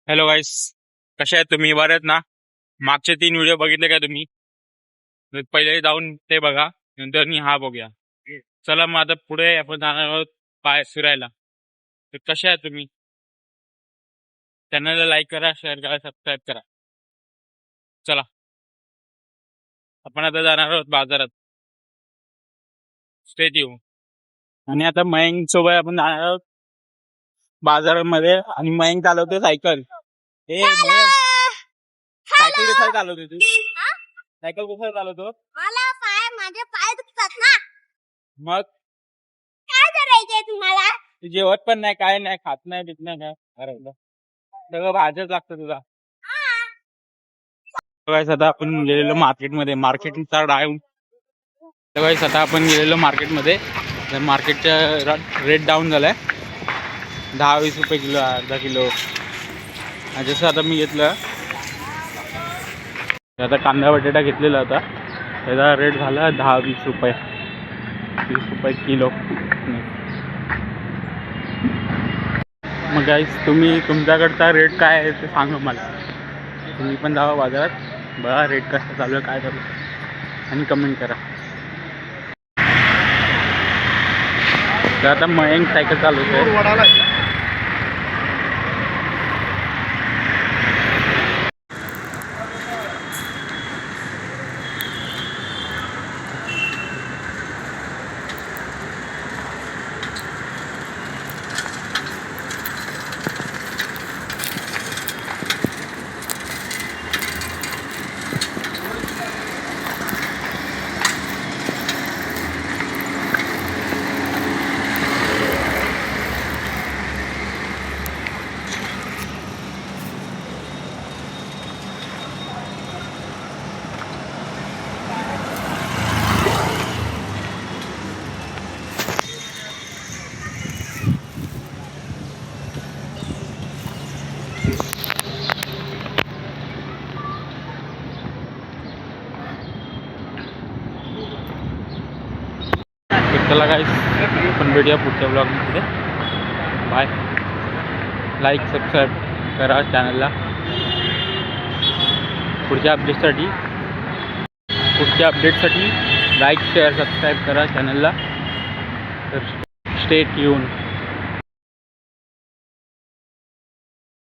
Hello गाईस, कशा आहेत तुम्ही? बरे आहेत ना? मागचे 3 व्हिडिओ बघितले का तुम्ही? तर पहिले जाऊन ते बघा, नंतर हा बघूया. चला मग आता पुढे आपण जाणार आहोत पाय फिरायला. तर कशा आहेत तुम्ही? चॅनलला लाईक करा, शेअर करा, सबस्क्राईब करा. चला, आपण आता जाणार आहोत बाजारात. Stay tune. आणि आता मयंक सोबत आपण जाणार आहोत बाजारामध्ये. आणि मयंक चालवतो सायकल. ए मयंक, सायकल कसा चालवतो तू? सायकल कसा चालवतो? माझे पाय दुखतात ना. मग काय करायचंय तुम्हाला? तू जेवत पण नाही, काय नाही, खात नाही, पित नाही काय? अरे सगळं भाज्याच लागतं तुला. गाईस, आता आपण गेलेलो मार्केटचा डाऊन. तर गाईस, आता आपण गेलेलो मार्केटमध्ये. तर मार्केटचा रेट डाऊन झालाय. 10-20 रुपये किलो, अर्धा किलो. जसं आता मी घेतलं, आता कांदा बटाटा घेतलेला होता, त्याचा रेट झाला 10-20 रुपये, 20 रुपये किलो. मग गाईस, तुम्ही तुमच्याकडचा रेट काय आहे ते सांगा मला. तुम्ही पण जावा बाजारात, बघा रेट कसं चालू आहे, काय चालू आहे, आणि कमेंट करा. तर आता मयंक सायकल चालवतोय. चला गाईस, आपण भेटूया पुढच्या ब्लॉगमध्ये. बाय. लाईक सबस्क्राईब करा चॅनलला. पुढच्या अपडेटसाठी लाईक शेअर सबस्क्राईब करा चॅनलला. तर स्टे ट्यून.